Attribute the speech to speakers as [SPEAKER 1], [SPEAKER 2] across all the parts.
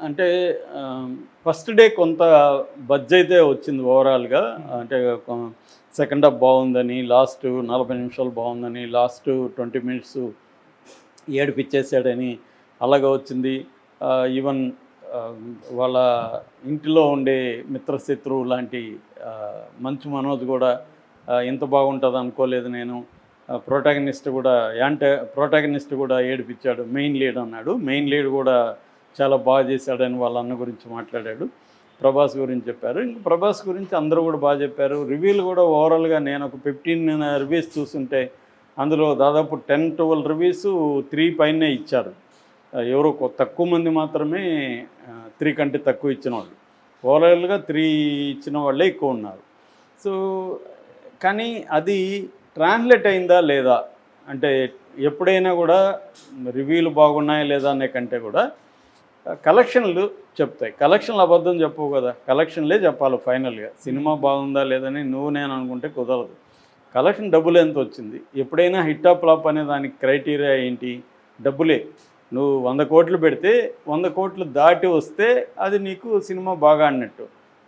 [SPEAKER 1] అంటే first day కొంత buzz అయితే వచ్చింది ఓవరాల్‌గా. అంటే సెకండ్ హాఫ్ బావుందని, లాస్ట్ 40 నిమిషాలు బావుందని, లాస్ట్ 20 మినిట్స్ ఏడిపిచ్చేసాడని అలాగా వచ్చింది. ఈవెన్ ఆహ్, వాళ్ళ ఇంటిలో ఉండే మిత్రశత్రువు లాంటి మంచు మనోజ్ గూడా ఇంత బాగుంటదనుకోలేదు నేను. ప్రొటాగనిస్ట్ గూడా ఏడిపిచ్చాడు. మెయిన్ లీడ్ అన్నాడు. మెయిన్ లీడ్ గూడా చాలా బాగా చేశాడని వాళ్ళ అన్న గురించి మాట్లాడాడు. ప్రభాస్ గురించి చెప్పారు. ఇంక ప్రభాస్ గురించి అందరూ కూడా బాగా చెప్పారు. రివ్యూలు కూడా ఓవరాల్‌గా నేను ఒక 15 రివ్యూస్ చూసుంటే అందులో దాదాపు 10, 12 రివ్యూస్ 3 పైనే ఇచ్చారు. ఎవరో తక్కువ మంది మాత్రమే 3 కంటే తక్కువ ఇచ్చినోళ్ళు. ఓవరాల్‌గా 3 ఇచ్చిన వాళ్ళే ఎక్కువ ఉన్నారు. సో కానీ అది ట్రాన్స్లేట్ అయిందా లేదా అంటే ఎప్పుడైనా కూడా రివ్యూలు బాగున్నాయా లేదా అనే కంటే కూడా కలెక్షన్లు చెప్తాయి. కలెక్షన్లు అబద్ధం చెప్పవు కదా, కలెక్షన్లే చెప్పాలి ఫైనల్గా. సినిమా బాగుందా లేదని నువ్వు నేను అనుకుంటే కుదరదు. కలెక్షన్ డబ్బులు ఎంత వచ్చింది, ఎప్పుడైనా హిట్ ఆఫ్ ఫ్లాప్ అనే దానికి క్రైటీరియా ఏంటి? డబ్బులే. నువ్వు 100 కోట్లు పెడితే 100 కోట్లు దాటి వస్తే అది నీకు సినిమా బాగా ఆడినట్టు,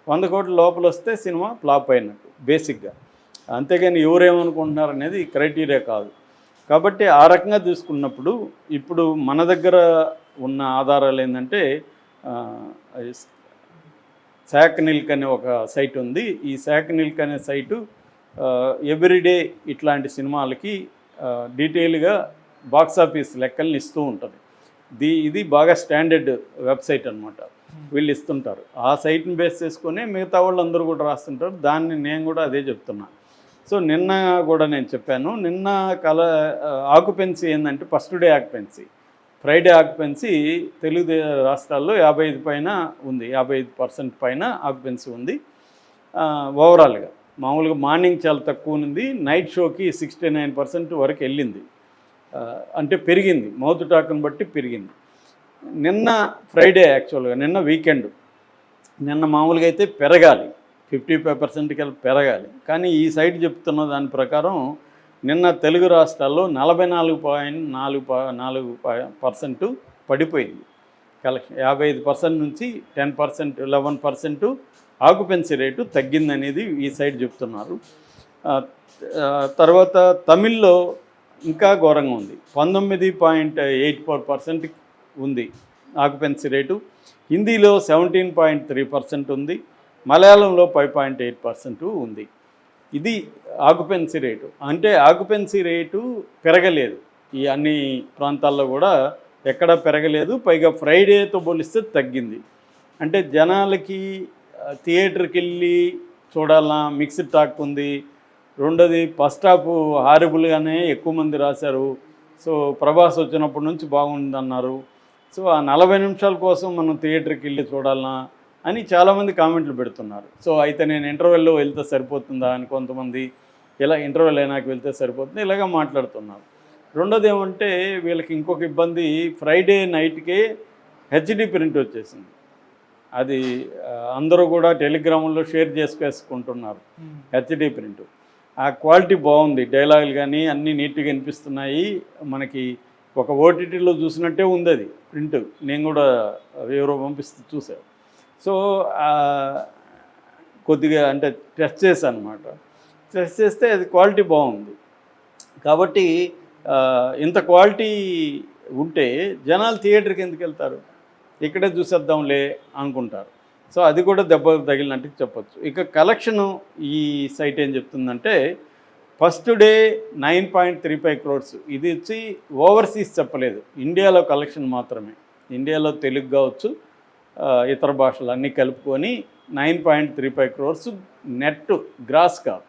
[SPEAKER 1] 100 కోట్ల లోపల వస్తే సినిమా ఫ్లాప్ అయినట్టు బేసిక్గా. అంతేగాని ఎవరేమనుకుంటున్నారు అనేది క్రైటీరియా కాదు. కాబట్టి ఆ రకంగా తీసుకున్నప్పుడు ఇప్పుడు మన దగ్గర ఉన్న ఆధారాలు ఏంటంటే శాక్ నిల్క్ అనే ఒక సైట్ ఉంది. ఈ శాక్ నిల్క్ అనే సైటు ఎవ్రీడే ఇట్లాంటి సినిమాలకి డీటెయిల్గా బాక్సాఫీస్ లెక్కల్ని ఇస్తూ ఉంటుంది. ఇది బాగా స్టాండర్డ్ వెబ్సైట్ అనమాట. వీళ్ళు ఇస్తుంటారు. ఆ సైట్ని బేస్ చేసుకొని మిగతా వాళ్ళందరూ కూడా రాస్తుంటారు. దాన్ని నేను కూడా అదే చెప్తున్నా. సో నిన్న కూడా నేను చెప్పాను. నిన్న ఆక్యుపెన్సీ ఏంటంటే first day occupancy, Friday occupancy Telugu రాష్ట్రాల్లో 55 పైన ఉంది, 55% పైన ఆక్యుపెన్సీ ఉంది ఓవరాల్గా. మామూలుగా మార్నింగ్ చాలా తక్కువ ఉంది, నైట్ షోకి 69% వరకు వెళ్ళింది. అంటే పెరిగింది, మౌత్ టాక్ని బట్టి పెరిగింది. నిన్న ఫ్రైడే యాక్చువల్గా, నిన్న వీకెండ్. నిన్న మామూలుగా అయితే పెరగాలి, 55%కి పెరగాలి. కానీ ఈ సైట్ చెప్తున్న దాని ప్రకారం నిన్న తెలుగు రాష్ట్రాల్లో 44.4% పడిపోయింది కలెక్షన్. 55% నుంచి 10%, 11% ఆక్యుపెన్సీ రేటు తగ్గిందనేది ఈ సైట్ చెప్తున్నారు. తర్వాత తమిళ్లో ఇంకా ఘోరంగా ఉంది, 19.84% ఉంది ఆక్యుపెన్సీ రేటు. హిందీలో 17.3% ఉంది. మలయాళంలో 5.8% ఉంది. ఇది ఆక్యుపెన్సీ రేటు. అంటే ఆక్యుపెన్సీ రేటు పెరగలేదు ఈ అన్ని ప్రాంతాల్లో కూడా, ఎక్కడా పెరగలేదు. పైగా ఫ్రైడేతో పోలిస్తే తగ్గింది. అంటే జనాలకి థియేటర్కి వెళ్ళి చూడాలన్నా మిక్స్డ్ టాక్ ఉంది. రెండోది ఫస్ట్ హాఫ్ హారబుల్గానే ఎక్కువ మంది రాశారు. సో ప్రభాస్ వచ్చినప్పటి నుంచి బాగుందన్నారు. సో ఆ 40 నిమిషాల కోసం మనం థియేటర్కి వెళ్ళి చూడాలన్నా అని చాలామంది కామెంట్లు పెడుతున్నారు. సో అయితే నేను ఇంటర్వెల్లో వెళ్తే సరిపోతుందా అని కొంతమంది, ఇలా ఇంటర్వెల్ అయినాక వెళ్తే సరిపోతుంది ఇలాగ మాట్లాడుతున్నారు. రెండోది ఏమంటే వీళ్ళకి ఇంకొక ఇబ్బంది, ఫ్రైడే నైట్కే హెచ్డి ప్రింట్ వచ్చేసింది. అది అందరూ కూడా టెలిగ్రాముల్లో షేర్ చేసుకుంటున్నారు హెచ్డి ప్రింట్. ఆ క్వాలిటీ బాగుంది, డైలాగులు కానీ అన్నీ నీట్గా అనిపిస్తున్నాయి. మనకి ఒక ఓటీటీలో చూసినట్టే ఉంది అది ప్రింట్. నేను కూడా ఎవరో పంపిస్తూ చూసాను. సో కొద్దిగా అంటే టెస్ట్ చేశాను అనమాట. టెస్ట్ చేస్తే అది క్వాలిటీ బాగుంది. కాబట్టి ఇంత క్వాలిటీ ఉంటే జనాలు థియేటర్కి ఎందుకు వెళ్తారు, ఇక్కడే చూసేద్దాంలే అనుకుంటారు. సో అది కూడా దెబ్బ తగిలినట్టు చెప్పచ్చు. ఇక కలెక్షను ఈ సైట్ ఏం చెప్తుందంటే ఫస్ట్ డే 9.35 crores. ఇది వచ్చి ఓవర్సీస్ చెప్పలేదు, ఇండియాలో కలెక్షన్ మాత్రమే. ఇండియాలో తెలుగు కావచ్చు, ఇతర భాషలు అన్నీ కలుపుకొని 9.35 crores నెట్, గ్రాస్ కాదు,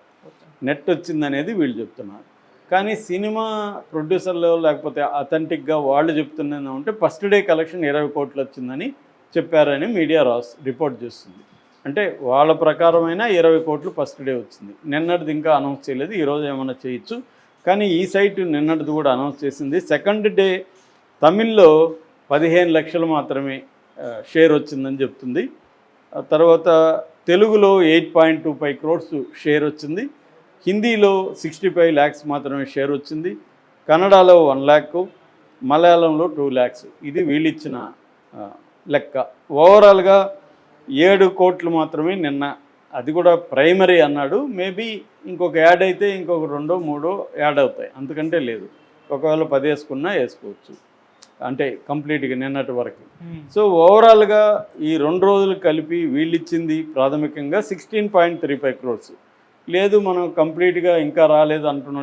[SPEAKER 1] నెట్ వచ్చిందనేది వీళ్ళు చెప్తున్నారు. కానీ సినిమా ప్రొడ్యూసర్లు లేకపోతే అథెంటిక్గా వాళ్ళు చెప్తున్నది అంటే ఫస్ట్ డే కలెక్షన్ 20 కోట్లు వచ్చిందని చెప్పారని మీడియా రిపోర్ట్ చేస్తుంది. అంటే వాళ్ళ ప్రకారమైన 20 కోట్లు ఫస్ట్ డే వచ్చింది. నిన్నటిది ఇంకా అనౌన్స్ చేయలేదు, ఈరోజు ఏమైనా చేయొచ్చు. కానీ ఈ సైట్ నిన్నటిది కూడా అనౌన్స్ చేసింది. సెకండ్ డే తమిళ్లో 15 లక్షలు మాత్రమే షేర్ వచ్చిందని చెప్తుంది. తర్వాత తెలుగులో 8.25 crores షేర్ వచ్చింది. హిందీలో 65 lakhs మాత్రమే షేర్ వచ్చింది. కన్నడలో 1 lakh, మలయాళంలో 2 lakhs. ఇది వీళ్ళు ఇచ్చిన లెక్క. ఓవరాల్గా 7 కోట్లు మాత్రమే నిన్న, అది కూడా ప్రైమరీ అన్నాడు. మేబీ ఇంకొక యాడ్ అయితే ఇంకొక 2-3 యాడ్ అవుతాయి, అంతకంటే లేదు. ఒకవేళ 10 వేసుకున్నా వేసుకోవచ్చు, అంటే కంప్లీట్గా నిన్నటి వరకు. సో ఓవరాల్గా ఈ 2 రోజులు కలిపి వీళ్ళు ఇచ్చింది ప్రాథమికంగా 16.35 crores. లేదు మనం కంప్లీట్గా ఇంకా రాలేదు అంటున్నాం